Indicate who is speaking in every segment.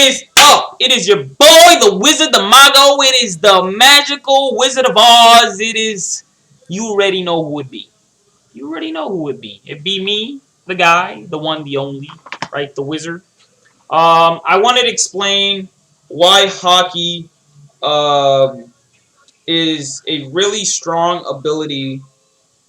Speaker 1: is up? It is your boy, the Wizard, the Mago. It is the magical Wizard of Oz. It is. You already know who it be. You already know who it be. It be me, the guy, the one, the only, right? The Wizard. I wanted to explain why Haki is a really strong ability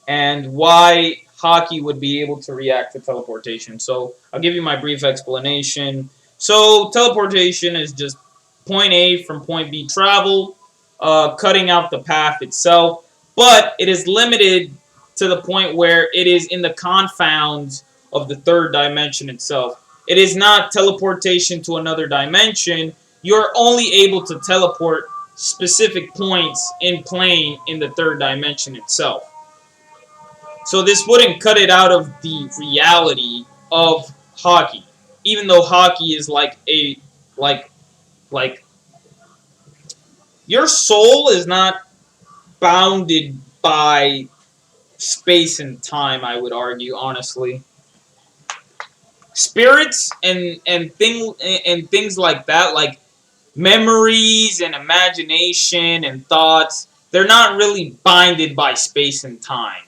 Speaker 1: and why Haki would be able to react to teleportation. So I'll give you my brief explanation. So teleportation is just point A from point B travel, cutting out the path itself, but it is limited to the point where it is in the confounds of the third dimension itself. It is not teleportation to another dimension. You're only able to teleport specific points in plane in the third dimension itself. So this wouldn't cut it out of the reality of Haki, even though Haki is like like your soul is not bounded by space and time. I would argue, honestly, spirits and things like that, like memories and imagination and thoughts, they're not really binded by space and time.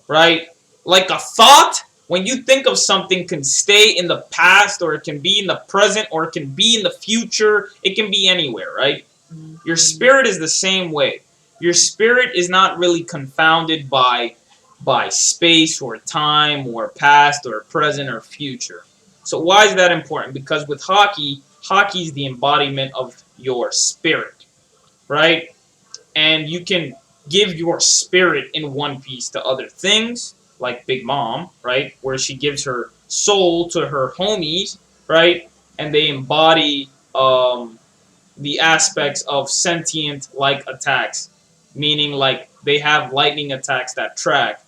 Speaker 1: Right? Like a thought, when you think of something, can stay in the past, or it can be in the present, or it can be in the future. It can be anywhere, right? Your spirit is the same way. Your spirit is not really confounded by space or time or past or present or future. So why is that important? Because with Haki, Haki is the embodiment of your spirit, right? And you can give your spirit in One Piece to other things, like Big Mom, right? Where she gives her soul to her homies, right? And they embody the aspects of sentient-like attacks, meaning like they have lightning attacks that track.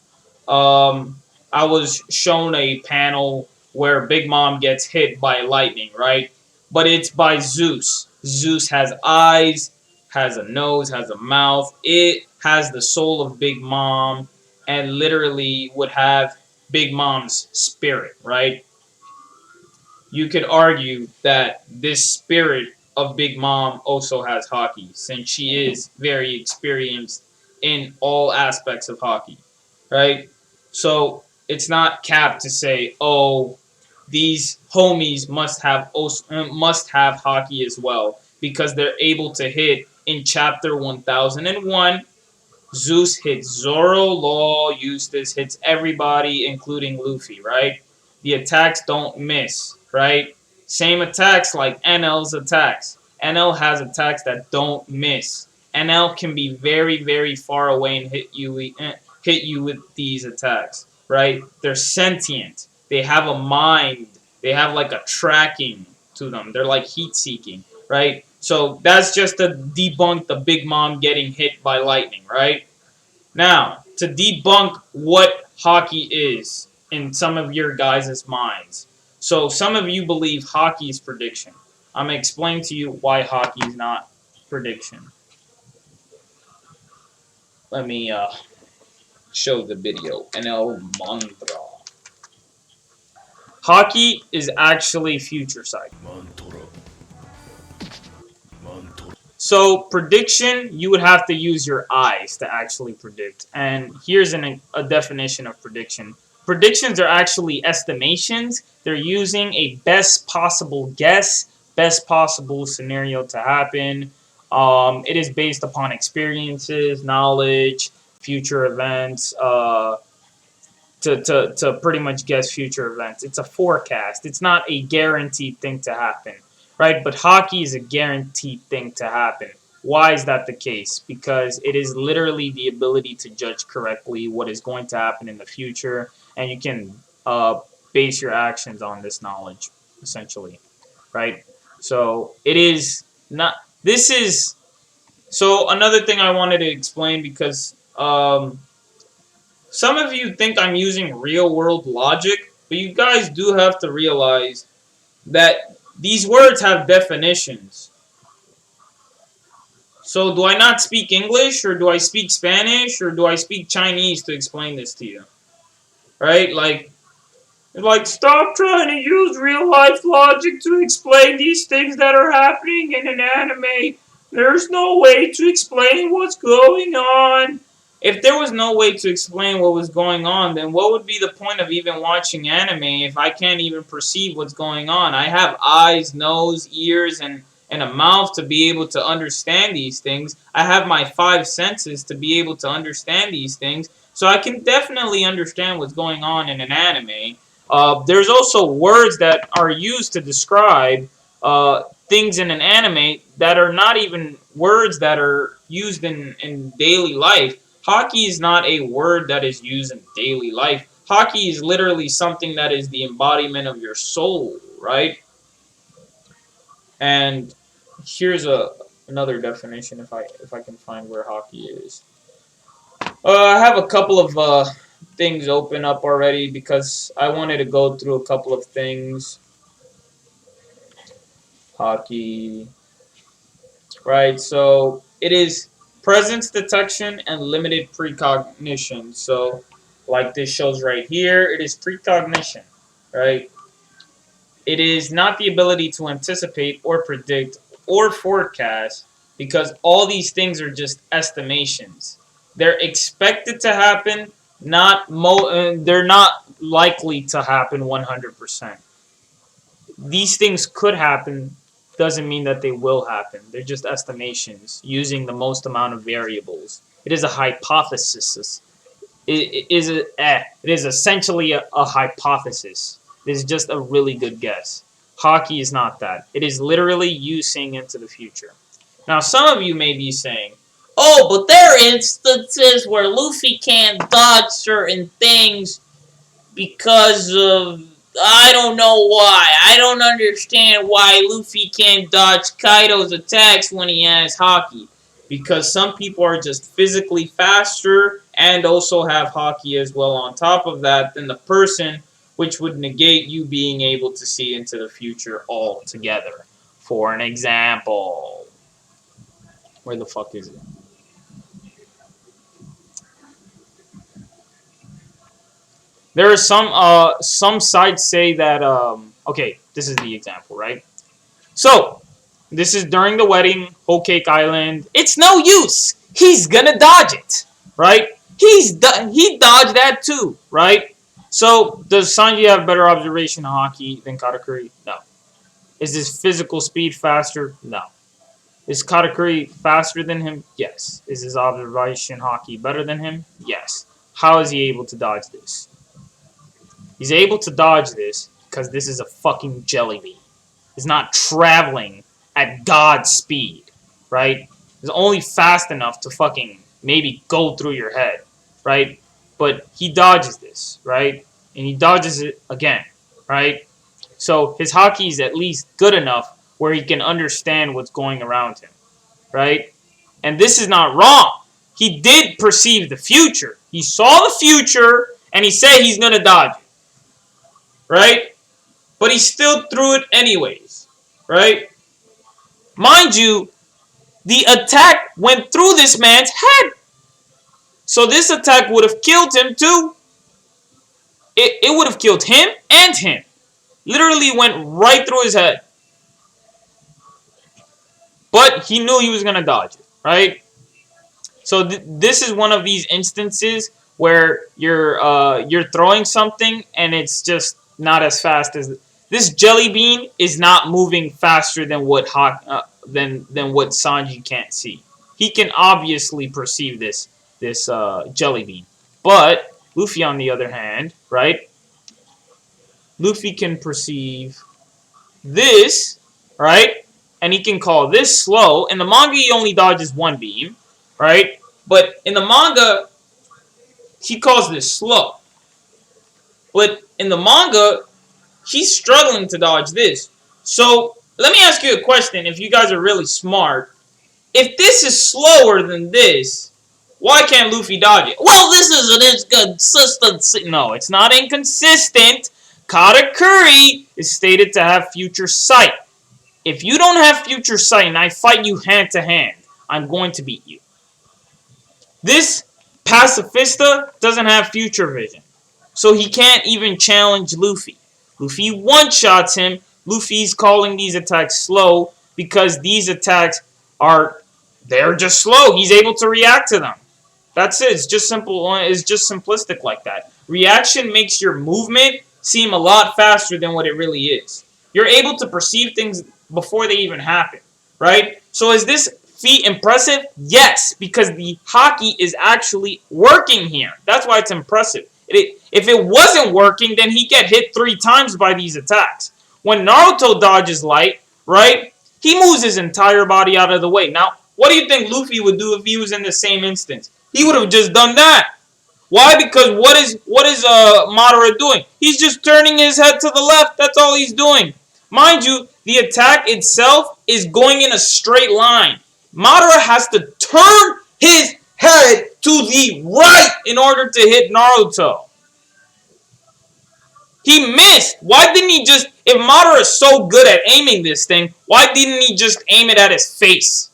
Speaker 1: I was shown a panel where Big Mom gets hit by lightning, right? But it's by Zeus. Zeus has eyes, has a nose, has a mouth. It has the soul of Big Mom and literally would have Big Mom's spirit, right? You could argue that this spirit of Big Mom also has Haki, since she is very experienced in all aspects of Haki, right? So it's not capped to say, oh, these homies must have Haki as well, because they're able to hit in chapter 1001. Zeus hits Zoro, Law, Eustace hits everybody, including Luffy, right? The attacks don't miss, right? Same attacks like NL's attacks. NL has attacks that don't miss. NL can be very, very far away and hit you with these attacks, right? They're sentient. They have a mind. They have like a tracking to them. They're like heat seeking, right? So that's just to debunk the Big Mom getting hit by lightning, right? Now, to debunk what Haki is in some of your guys' minds. So some of you believe Haki is prediction. I'm going to explain to you why Haki is not prediction. Let me show the video. NL Mantra. Haki is actually future sight. So prediction, you would have to use your eyes to actually predict. And here's a definition of prediction. Predictions are actually estimations. They're using a best possible guess, best possible scenario to happen. It is based upon experiences, knowledge, future events, to pretty much guess future events. It's a forecast. It's not a guaranteed thing to happen, right? But Haki is a guaranteed thing to happen. Why is that the case? Because it is literally the ability to judge correctly what is going to happen in the future, and you can base your actions on this knowledge, essentially, right? So it is not. This is so another thing I wanted to explain, because some of you think I'm using real world logic, but you guys do have to realize that these words have definitions. So do I not speak English, or do I speak Spanish, or do I speak Chinese to explain this to you? Right? Like, Like, stop trying to use real life logic to explain these things that are happening in an anime. There's no way to explain what's going on. If there was no way to explain what was going on, then what would be the point of even watching anime if I can't even perceive what's going on? I have eyes, nose, ears, and a mouth to be able to understand these things. I have my five senses to be able to understand these things. So I can definitely understand what's going on in an anime. There's also words that are used to describe things in an anime that are not even words that are used in daily life. Haki is not a word that is used in daily life. Haki is literally something that is the embodiment of your soul, right? And here's another definition if I can find where Haki is. I have a couple of things open up already because I wanted to go through a couple of things. Haki, right? So it is presence detection and limited precognition. So, like this shows right here, it is precognition, right? It is not the ability to anticipate or predict or forecast because all these things are just estimations. They're expected to happen, they're not likely to happen 100%. These things could happen doesn't mean that they will happen. They're just estimations using the most amount of variables. It is a hypothesis. It is essentially a hypothesis. It is just a really good guess. Haki is not that. It is literally you seeing into the future. Now, some of you may be saying, "Oh, but there are instances where Luffy can't dodge certain things because of I don't know why. I don't understand why Luffy can't dodge Kaido's attacks when he has Haki. Because some people are just physically faster and also have Haki as well on top of that than the person, which would negate you being able to see into the future altogether. For an example, where the fuck is it? There are some sites say that okay, this is the example, right? So, this is during the wedding, Whole Cake Island. It's no use. He's gonna dodge it, right? He dodged that too, right? So, does Sanji have better observation of Haki than Katakuri? No. Is his physical speed faster? No. Is Katakuri faster than him? Yes. Is his observation Haki better than him? Yes. How is he able to dodge this? He's able to dodge this because this is a fucking jelly bean. Is not traveling at God's speed, right? It's only fast enough to fucking maybe go through your head, right? But he dodges this, right? And he dodges it again, right? So his Haki is at least good enough where he can understand what's going around him, right? And this is not wrong. He did perceive the future. He saw the future and he said he's going to dodge it, right? But he still threw it anyways, right? Mind you, the attack went through this man's head. So this attack would have killed him too. It would have killed him and him. Literally went right through his head. But he knew he was going to dodge it, right? So this is one of these instances where you're throwing something and it's just not as fast as this jelly bean is not moving faster than what than what Sanji can't see. He can obviously perceive this jelly bean, but Luffy on the other hand, right? Luffy can perceive this, right? And he can call this slow. In the manga, he only dodges one beam, right? But in the manga, he calls this slow. But in the manga, he's struggling to dodge this. So let me ask you a question. If you guys are really smart, if this is slower than this, why can't Luffy dodge it? Well, this is an inconsistent. No, it's not inconsistent. Katakuri is stated to have future sight. If you don't have future sight and I fight you hand to hand, I'm going to beat you. This pacifista doesn't have future vision. So he can't even challenge Luffy. Luffy one-shots him. Luffy's calling these attacks slow because these attacks they're just slow. He's able to react to them. That's it. It's just simple. It's just simplistic like that. Reaction makes your movement seem a lot faster than what it really is. You're able to perceive things before they even happen, right? So is this feat impressive? Yes, because the Haki is actually working here. That's why it's impressive. If it wasn't working, then he'd get hit 3 times by these attacks. When Naruto dodges light, right, he moves his entire body out of the way. Now, what do you think Luffy would do if he was in the same instance? He would have just done that. Why? Because what is Madara doing? He's just turning his head to the left. That's all he's doing. Mind you, the attack itself is going in a straight line. Madara has to turn his head to the right in order to hit Naruto. He missed. Why didn't he just... If Madara is so good at aiming this thing, why didn't he just aim it at his face?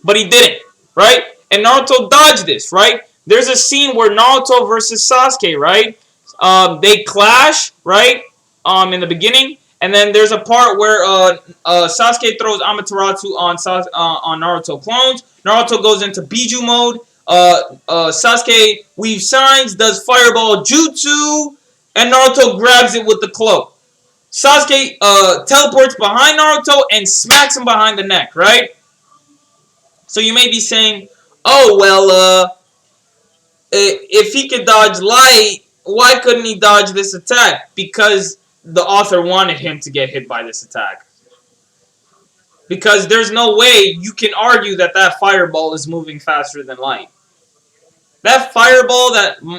Speaker 1: But he didn't, right? And Naruto dodged this, right? There's a scene where Naruto versus Sasuke, right? They clash, right? In the beginning. And then there's a part where Sasuke throws Amaterasu on Naruto clones. Naruto goes into Biju mode. Sasuke weaves signs, does fireball jutsu, and Naruto grabs it with the cloak. Sasuke teleports behind Naruto and smacks him behind the neck, right? So you may be saying, oh, well, if he could dodge light, why couldn't he dodge this attack? Because the author wanted him to get hit by this attack. Because there's no way you can argue that that fireball is moving faster than light. That fireball,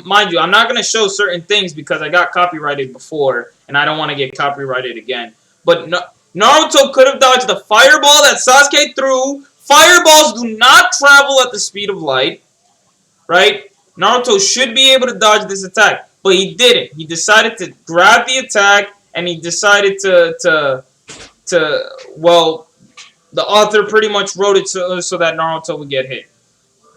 Speaker 1: mind you, I'm not going to show certain things because I got copyrighted before, and I don't want to get copyrighted again. But Naruto could have dodged the fireball that Sasuke threw. Fireballs do not travel at the speed of light, right? Naruto should be able to dodge this attack, but he didn't. He decided to grab the attack, and he decided well, the author pretty much wrote it so that Naruto would get hit,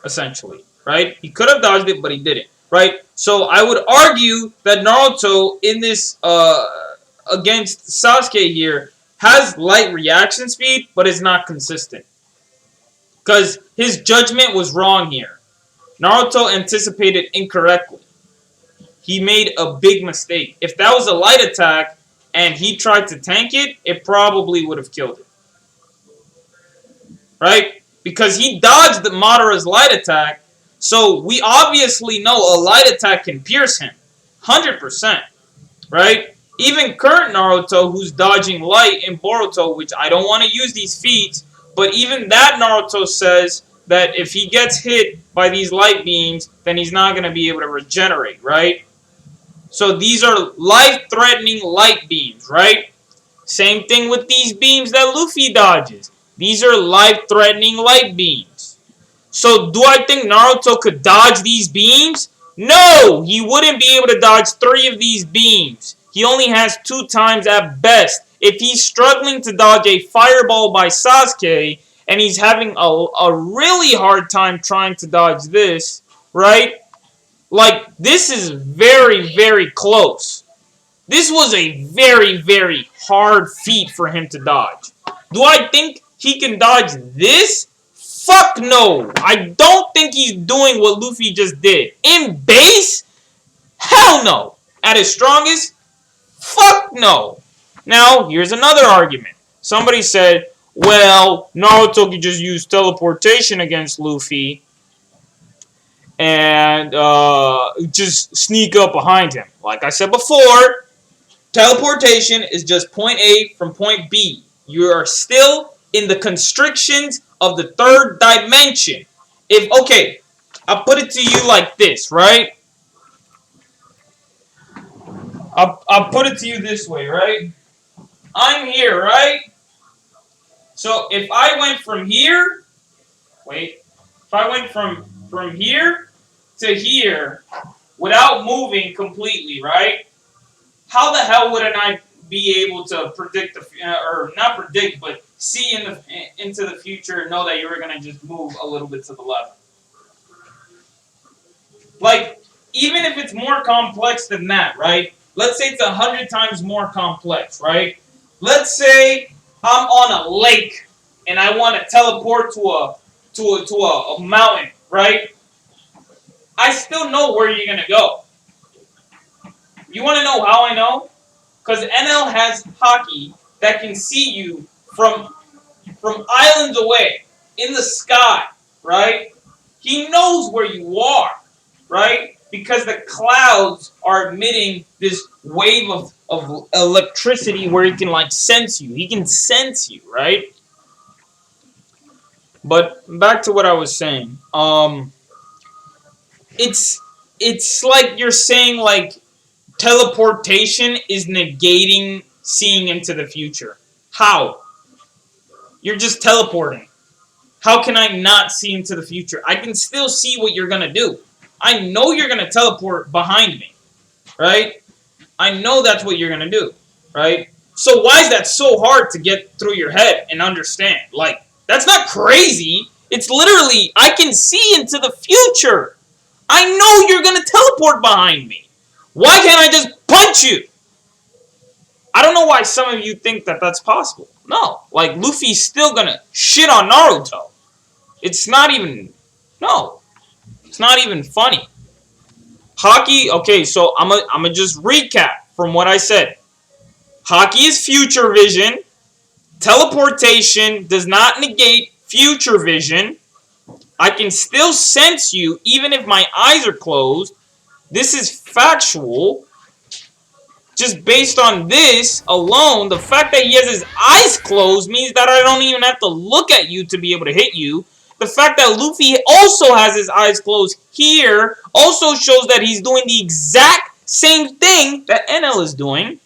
Speaker 1: essentially, right? He could have dodged it, but he didn't, right? So I would argue that Naruto in this against Sasuke here has light reaction speed, but is not consistent. Because his judgment was wrong here. Naruto anticipated incorrectly. He made a big mistake. If that was a light attack and he tried to tank it, it probably would have killed it. Right? Because he dodged the Madara's light attack, so we obviously know a light attack can pierce him. 100%. Right? Even current Naruto, who's dodging light in Boruto, which I don't want to use these feats, but even that Naruto says that if he gets hit by these light beams, then he's not going to be able to regenerate, right? So these are life-threatening light beams, right? Same thing with these beams that Luffy dodges. These are life-threatening light beams. So do I think Naruto could dodge these beams? No! He wouldn't be able to dodge 3 of these beams. He only has 2 times at best. If he's struggling to dodge a fireball by Sasuke, and he's having a really hard time trying to dodge this, right? Like, this is very, very close. This was a very, very hard feat for him to dodge. Do I think he can dodge this? Fuck no. I don't think he's doing what Luffy just did. In base? Hell no. At his strongest? Fuck no. Now, here's another argument. Somebody said, well, Naruto could just use teleportation against Luffy and just sneak up behind him. Like I said before, teleportation is just point A from point B. You are still in the constrictions of the 3rd dimension. Okay, I'll put it to you like this, right? I'll put it to you this way, right? I'm here, right? So if I went from here, if I went from here to here without moving completely, right? How the hell wouldn't I be able to predict or not predict, but see into the future and know that you were gonna just move a little bit to the left? Like, even if it's more complex than that, right? Let's say it's 100 times more complex, right? Let's say I'm on a lake and I want to teleport to a mountain, right? I still know where you're gonna go. You want to know how I know? Because NL has Haki that can see you from islands away in the sky, right? He knows where you are, right? Because the clouds are emitting this wave of electricity where he can like sense you. He can sense you, right? But back to what I was saying. It's it's like you're saying like teleportation is negating seeing into the future. How? You're just teleporting. How can I not see into the future? I can still see what you're gonna do. I know you're gonna teleport behind me, right? I know that's what you're gonna do, right? So why is that so hard to get through your head and understand? Like, that's not crazy. It's literally, I can see into the future. I know you're gonna teleport behind me. Why can't I just punch you? I don't know why some of you think that that's possible. No, like Luffy's still gonna shit on Naruto. It's not even, no, it's not even funny. Haki, okay, so I'm gonna just recap from what I said. Haki is future vision. Teleportation does not negate future vision. I can still sense you even if my eyes are closed. This is factual. Just based on this alone, the fact that he has his eyes closed means that I don't even have to look at you to be able to hit you. The fact that Luffy also has his eyes closed here also shows that he's doing the exact same thing that NL is doing.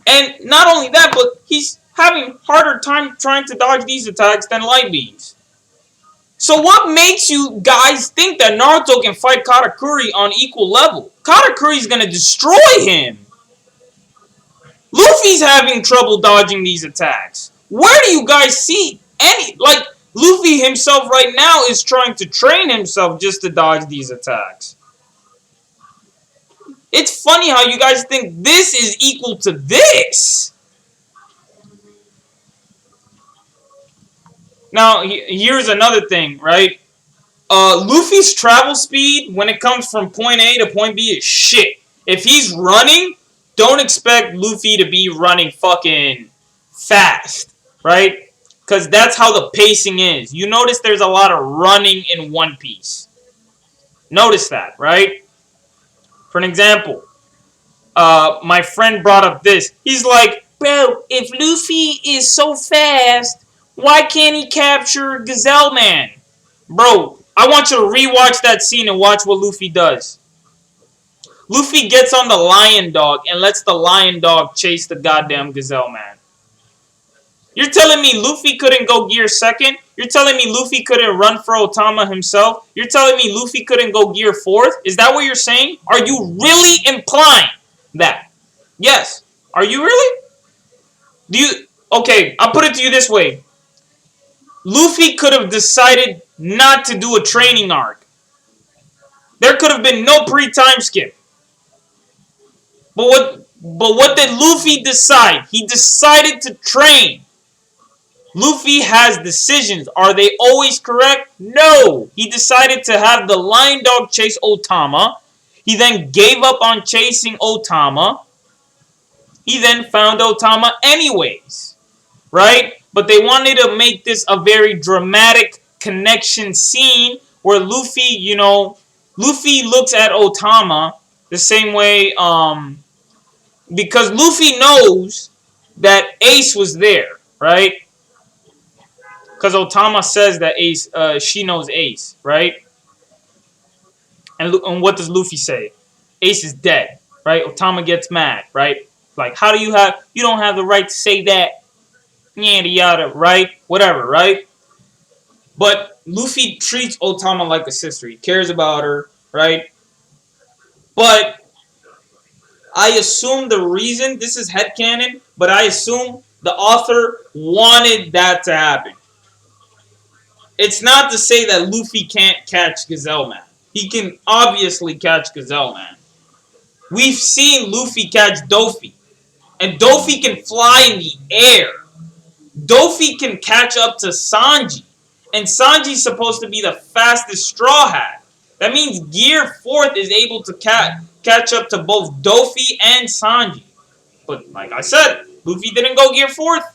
Speaker 1: And not only that, but he's having harder time trying to dodge these attacks than light beams. So what makes you guys think that Naruto can fight Katakuri on equal level? Katakuri's gonna destroy him. Luffy's having trouble dodging these attacks. Where do you guys see any... Like, Luffy himself right now is trying to train himself just to dodge these attacks. It's funny how you guys think this is equal to this. Now, here's another thing, right? Luffy's travel speed when it comes from point A to point B is shit. If he's running, don't expect Luffy to be running fucking fast, right? Because that's how the pacing is. You notice there's a lot of running in One Piece. Notice that, right? For an example, my friend brought up this. He's like, bro, if Luffy is so fast, why can't he capture Gazelle Man? Bro, I want you to rewatch that scene and watch what Luffy does. Luffy gets on the lion dog and lets the lion dog chase the goddamn Gazelle Man. You're telling me Luffy couldn't go gear second? You're telling me Luffy couldn't run for Otama himself? You're telling me Luffy couldn't go gear fourth? Is that what you're saying? Are you really implying that? Yes. Are you really? Do you... Okay, I'll put it to you this way. Luffy could have decided not to do a training arc. There could have been no pre-time skip. But what did Luffy decide? He decided to train. Luffy has decisions. Are they always correct? No. He decided to have the lion dog chase Otama. He then gave up on chasing Otama. He then found Otama anyways. Right? But they wanted to make this a very dramatic connection scene where Luffy, you know, Luffy looks at Otama the same way, because Luffy knows that Ace was there, right? Because Otama says that Ace, she knows Ace, right? And what does Luffy say? Ace is dead, right? Otama gets mad, right? Like, how do you don't have the right to say that? Yada yada, right? Whatever, right? But Luffy treats Otama like a sister. He cares about her, right? But I assume the reason, this is headcanon, but I assume the author wanted that to happen. It's not to say that Luffy can't catch Gazelle Man. he can obviously catch Gazelle Man. We've seen Luffy catch Doffy. And Doffy can fly in the air. Doffy can catch up to Sanji. And Sanji's supposed to be the fastest Straw Hat. That means Gear 4th is able to catch up to both Doffy and Sanji. But like I said, Luffy didn't go Gear 4th.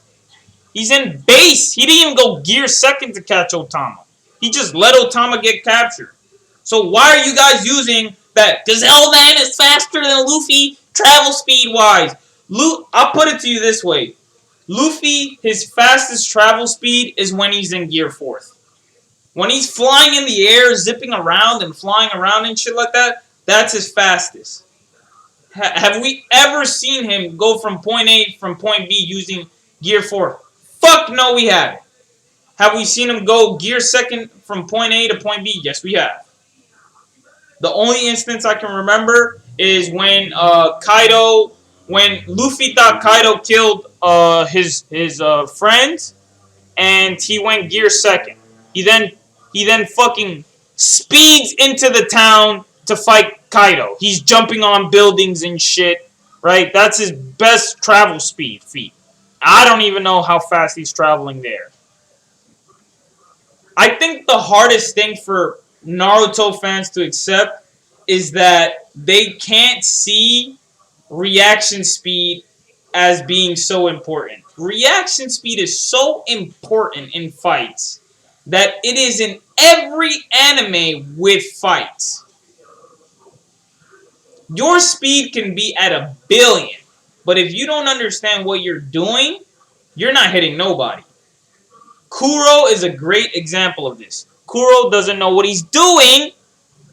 Speaker 1: He's in base. He didn't even go Gear 2nd to catch Otama. He just let Otama get captured. So why are you guys using that Gazelle Man is faster than Luffy travel speed wise? I'll put it to you this way. Luffy, his fastest travel speed is when he's in Gear 4th. When he's flying in the air, zipping around and flying around and shit like that, that's his fastest. Have we ever seen him go from point A from point B using Gear 4? Fuck no, we haven't. Have we seen him go Gear 2nd from point A to point B? Yes, we have. The only instance I can remember is when when Luffy thought Kaido killed his friends, and he went Gear 2nd. He then fucking speeds into the town to fight Kaido. He's jumping on buildings and shit, right? That's his best travel speed feat. I don't even know how fast he's traveling there. I think the hardest thing for Naruto fans to accept is that they can't see reaction speed as being so important. Reaction speed is so important in fights that it is in every anime with fights. Your speed can be at 1,000,000,000, but if you don't understand what you're doing, you're not hitting nobody. Kuro is a great example of this. Kuro doesn't know what he's doing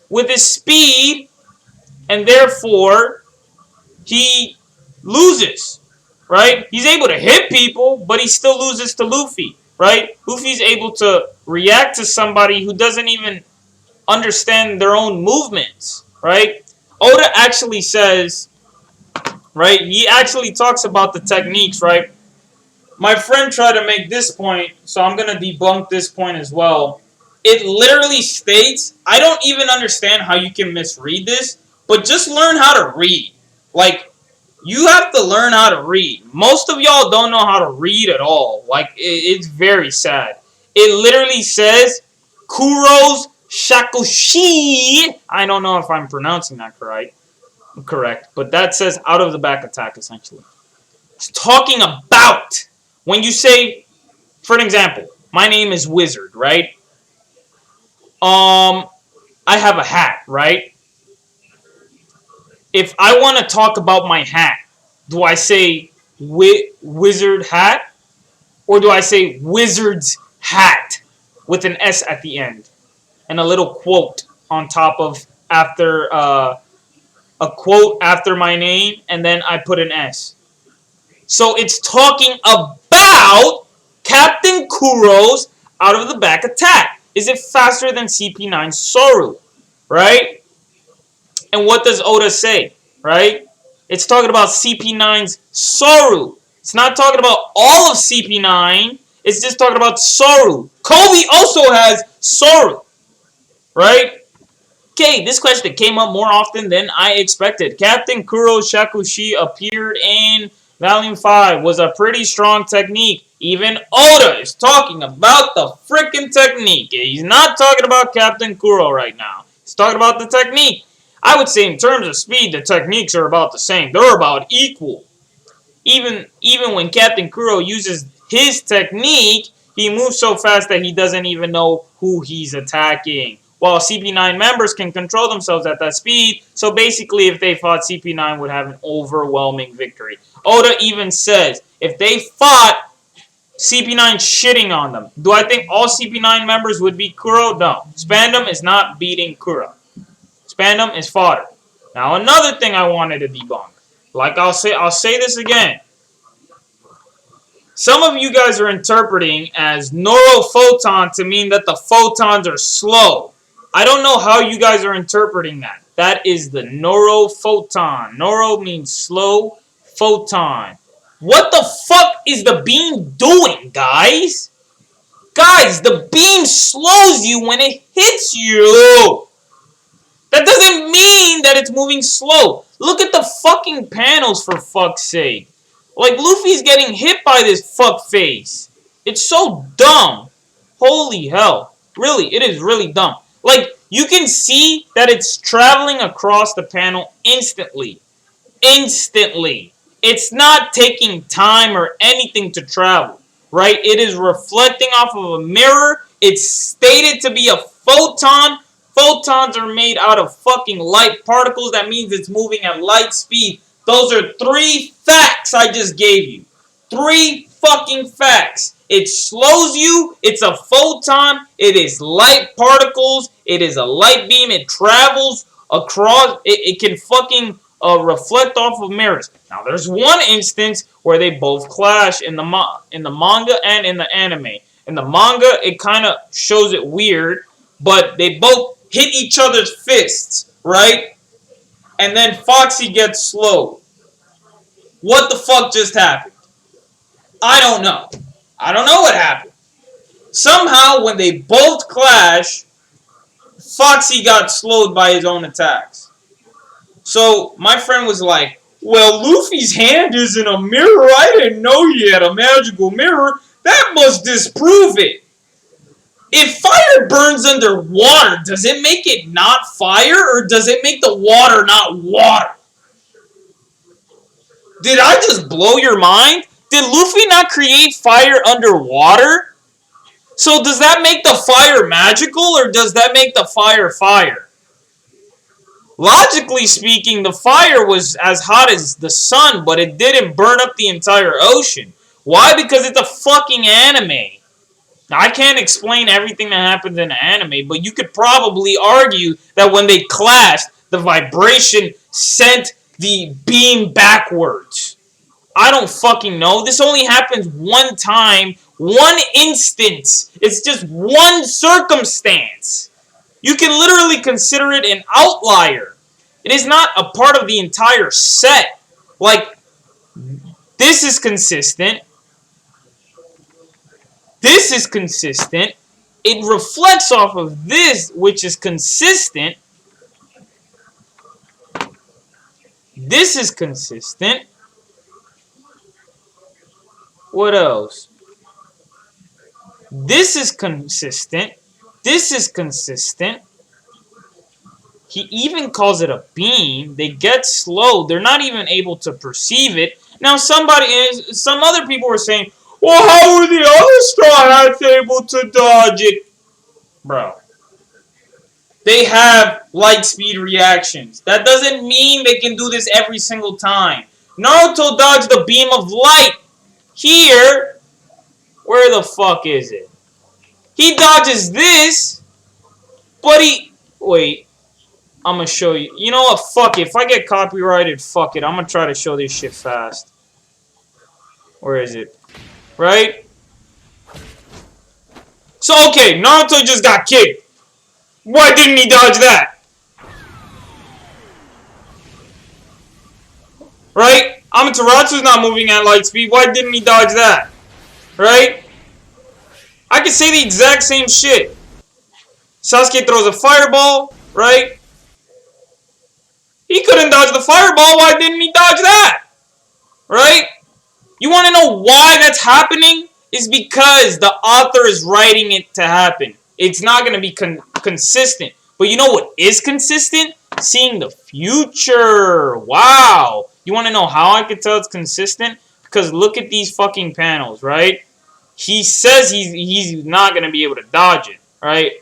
Speaker 1: with his speed, and therefore he loses, right? He's able to hit people, but he still loses to Luffy, right? Luffy's able to react to somebody who doesn't even understand their own movements, right? Oda actually says, right, he actually talks about the techniques, right? My friend tried to make this point, so I'm going to debunk this point as well. It literally states, I don't even understand how you can misread this, but just learn how to read. Like, you have to learn how to read. Most of y'all don't know how to read at all. Like, it's very sad. It literally says, Kuro's Shakushi. I don't know if I'm pronouncing that correct, but that says out of the back attack, essentially. It's talking about, when you say, for an example, my name is Wizard, right? I have a hat, right? If I want to talk about my hat, do I say wizard hat? Or do I say wizard's hat with an S at the end? And a little quote on top of after a quote after my name, and then I put an S. So it's talking about Captain Kuro's out of the back attack. Is it faster than CP9 Soru? Right? And what does Oda say? Right? It's talking about CP9's Soru. It's not talking about all of CP9. It's just talking about Soru. Kobe also has Soru. Right? Okay, this question came up more often than I expected. Captain Kuro Shakushi appeared in Volume 5. Was a pretty strong technique. Even Oda is talking about the freaking technique. He's not talking about Captain Kuro right now. He's talking about the technique. I would say in terms of speed, the techniques are about the same. They're about equal. Even when Captain Kuro uses his technique, he moves so fast that he doesn't even know who he's attacking. While CP9 members can control themselves at that speed, so basically if they fought, CP9 would have an overwhelming victory. Oda even says, if they fought, CP9 shitting on them. Do I think all CP9 members would beat Kuro? No. Spandam is not beating Kuro. Spandam is fodder. Now another thing I wanted to debunk. Like I'll say this again. Some of you guys are interpreting as Neurophoton to mean that the photons are slow. I don't know how you guys are interpreting that. That is the Neurophoton. Neuro means slow, photon. What the fuck is the beam doing, guys? Guys, the beam slows you when it hits you. That doesn't mean that it's moving slow. Look at the fucking panels, for fuck's sake. Like, Luffy's getting hit by this fuck face. It's so dumb. Holy hell. Really, it is really dumb. Like, you can see that it's traveling across the panel instantly. Instantly. It's not taking time or anything to travel, right? It is reflecting off of a mirror. It's stated to be a photon. Photons are made out of fucking light particles. That means it's moving at light speed. Those are 3 facts I just gave you. 3 fucking facts. It slows you. It's a photon. It is light particles. It is a light beam. It travels across. It can fucking reflect off of mirrors. Now, there's one instance where they both clash in the manga and in the anime. In the manga, it kind of shows it weird, but they both hit each other's fists, right? And then Foxy gets slowed. What the fuck just happened? I don't know. I don't know what happened. Somehow, when they both clash, Foxy got slowed by his own attacks. So, my friend was like, well, Luffy's hand is in a mirror. I didn't know he had a magical mirror. That must disprove it. If fire burns underwater, does it make it not fire, or does it make the water not water? Did I just blow your mind? Did Luffy not create fire underwater? So does that make the fire magical, or does that make the fire fire? Logically speaking, the fire was as hot as the sun, but it didn't burn up the entire ocean. Why? Because it's a fucking anime. Now, I can't explain everything that happens in an anime, but you could probably argue that when they clashed, the vibration sent the beam backwards. I don't fucking know. This only happens one time, one instance. It's just one circumstance. You can literally consider it an outlier. It is not a part of the entire set. Like, this is consistent. This is consistent. It reflects off of this, which is consistent. This is consistent. What else? This is consistent. This is consistent. He even calls it a beam. They get slowed. They're not even able to perceive it. Now, some other people were saying, well, how were the other Straw Hats able to dodge it? Bro. They have light speed reactions. That doesn't mean they can do this every single time. Naruto dodged the beam of light. Here, where the fuck is it? He dodges this, but wait, I'm gonna show you. You know what? Fuck it. If I get copyrighted, fuck it. I'm gonna try to show this shit fast. Where is it? Right? So, okay, Naruto just got kicked. Why didn't he dodge that? Right? Amaterasu's not moving at light speed. Why didn't he dodge that? Right? I can say the exact same shit. Sasuke throws a fireball, right? He couldn't dodge the fireball. Why didn't he dodge that? Right? You want to know why that's happening? It's because the author is writing it to happen. It's not going to be consistent. But you know what is consistent? Seeing the future. Wow. You want to know how I can tell it's consistent? Because look at these fucking panels, right? He says he's not going to be able to dodge it, right?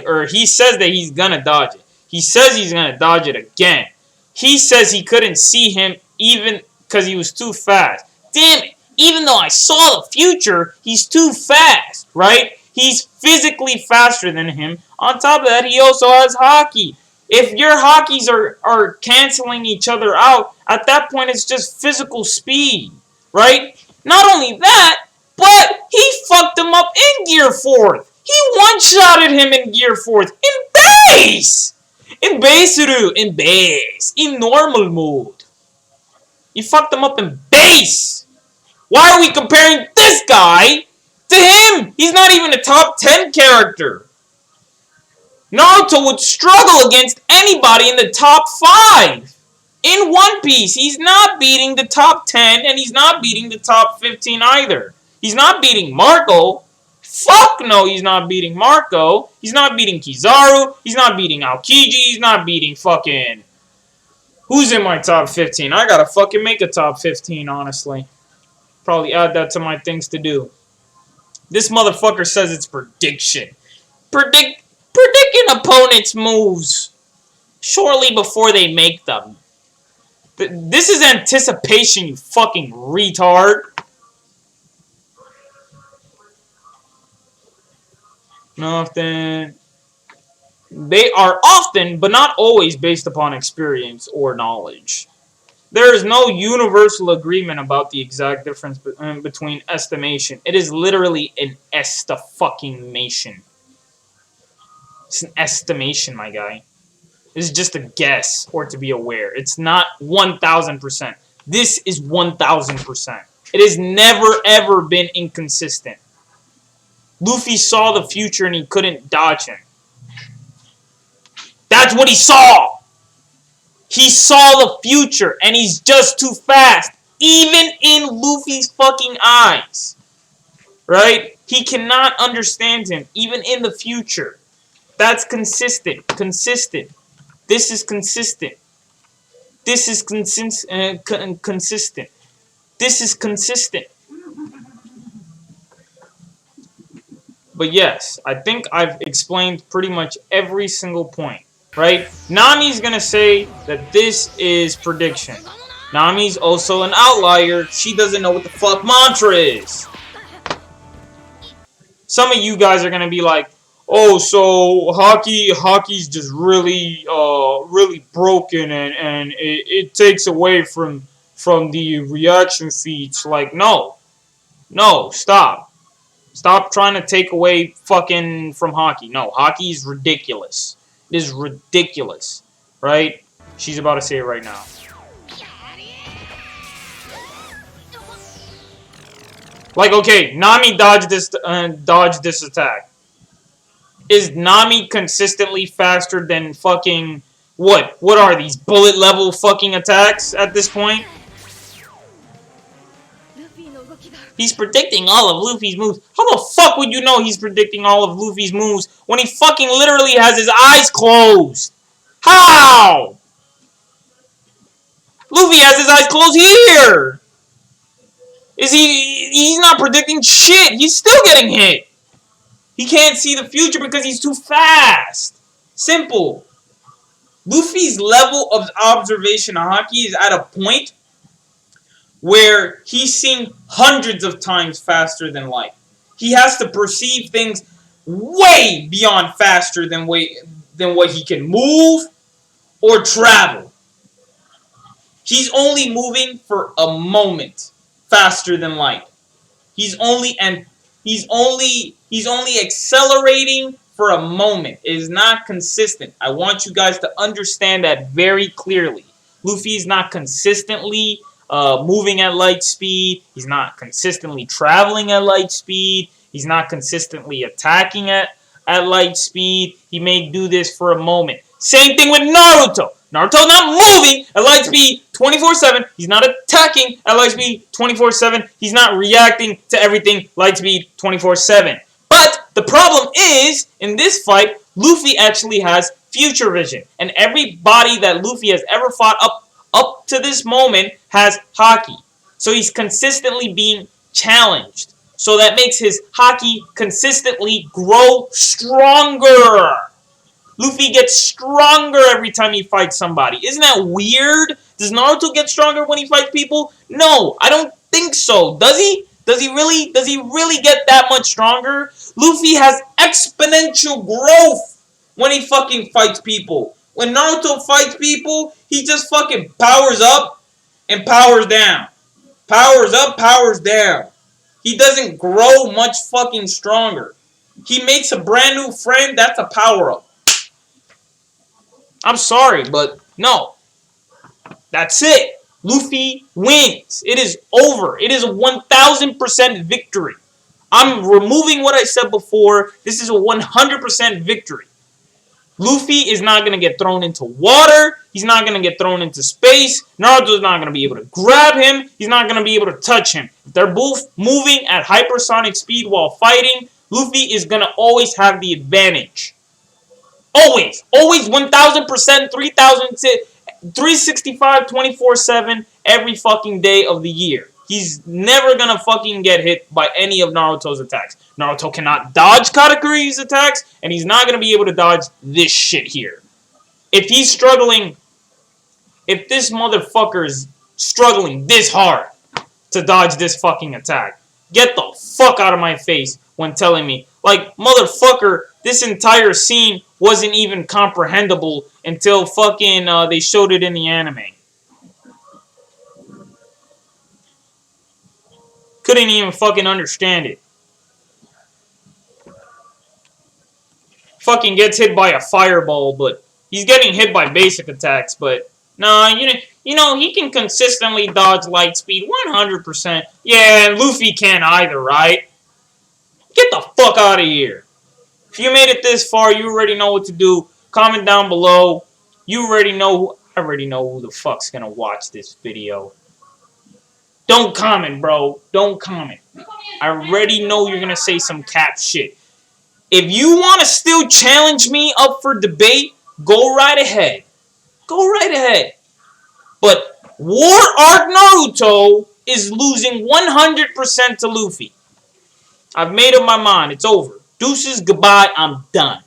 Speaker 1: Or he says that he's going to dodge it. He says he's going to dodge it again. He says he couldn't see him even because he was too fast. Damn it. Even though I saw the future, he's too fast, right? He's physically faster than him. On top of that, he also has Haki. If your Hakis are canceling each other out, at that point, it's just physical speed, right? Not only that, but he fucked him up in Gear 4th. He one-shotted him in Gear 4th. In base! In Baseru. In base. In normal mode. He fucked him up in base! Why are we comparing this guy to him? He's not even a top 10 character. Naruto would struggle against anybody in the top 5. In One Piece, he's not beating the top 10, and he's not beating the top 15 either. He's not beating Marco. Fuck no, he's not beating Marco. He's not beating Kizaru. He's not beating Aokiji. He's not beating fucking... Who's in my top 15? I gotta fucking make a top 15, honestly. Probably add that to my things to do. This motherfucker says it's prediction. Predicting opponents' moves shortly before they make them. This is anticipation, you fucking retard. Often. They are often, but not always, based upon experience or knowledge. There is no universal agreement about the exact difference between estimation. It is literally an esta-fucking-mation. It's an estimation, my guy. It's just a guess or to be aware. It's not 1,000%. This is 1,000%. It has never, ever been inconsistent. Luffy saw the future and he couldn't dodge him. That's what he saw. He saw the future and he's just too fast. Even in Luffy's fucking eyes. Right? He cannot understand him. Even in the future. That's consistent. Consistent. This is consistent. This is consistent. This is consistent. But yes, I think I've explained pretty much every single point. Right? Nami's gonna say that this is prediction. Nami's also an outlier. She doesn't know what the fuck mantra is. Some of you guys are gonna be like, oh, so Haki's just really broken and it takes away from the reaction feats. Like, no, stop trying to take away fucking from Haki. No, Haki is ridiculous. It is ridiculous, right? She's about to say it right now. Like, okay, Nami dodged this attack. Is Nami consistently faster than fucking what? What are these bullet level fucking attacks at this point? He's predicting all of Luffy's moves. How the fuck would you know he's predicting all of Luffy's moves when he fucking literally has his eyes closed? How? Luffy has his eyes closed here. He's not predicting shit. He's still getting hit. He can't see the future because he's too fast. Simple. Luffy's level of observation of Haki is at a point where he's seeing hundreds of times faster than light. He has to perceive things way beyond faster than what he can move or travel. He's only moving for a moment faster than light. He's only accelerating for a moment. It is not consistent. I want you guys to understand that very clearly. Luffy is not consistently moving at light speed. He's not consistently traveling at light speed. He's not consistently attacking at light speed. He may do this for a moment. Same thing with Naruto. Naruto's not moving at light speed 24/7. He's not attacking at light speed 24/7. He's not reacting to everything light speed 24/7. But the problem is, in this fight, Luffy actually has future vision. And everybody that Luffy has ever fought up to this moment has Haki. So he's consistently being challenged. So that makes his Haki consistently grow stronger. Luffy gets stronger every time he fights somebody. Isn't that weird? Does Naruto get stronger when he fights people? No, I don't think so. Does he? Does he really get that much stronger? Luffy has exponential growth when he fucking fights people. When Naruto fights people, he just fucking powers up and powers down. Powers up, powers down. He doesn't grow much fucking stronger. He makes a brand new friend, that's a power up. I'm sorry, but no. That's it. Luffy wins. It is over. It is a 1,000% victory. I'm removing what I said before. This is a 100% victory. Luffy is not going to get thrown into water. He's not going to get thrown into space. Naruto's not going to be able to grab him. He's not going to be able to touch him. If they're both moving at hypersonic speed while fighting, Luffy is going to always have the advantage. Always. Always 1,000%, 3,000, 365, 24/7, every fucking day of the year. He's never gonna fucking get hit by any of Naruto's attacks. Naruto cannot dodge Katakuri's attacks, and he's not gonna be able to dodge this shit here. If he's struggling, if this motherfucker is struggling this hard to dodge this fucking attack, get the fuck out of my face when telling me, like, motherfucker, this entire scene wasn't even comprehensible until fucking they showed it in the anime. Couldn't even fucking understand it. Fucking gets hit by a fireball, but he's getting hit by basic attacks, but no, you know, he can consistently dodge light speed 100%. Yeah, and Luffy can't either, right? Get the fuck out of here. If you made it this far, you already know what to do. Comment down below. You already know. I already know who the fuck's gonna watch this video. Don't comment, bro. Don't comment. I already know you're gonna say some cap shit. If you want to still challenge me up for debate, go right ahead. Go right ahead. But War Arc Naruto is losing 100% to Luffy. I've made up my mind. It's over. Deuces, goodbye. I'm done.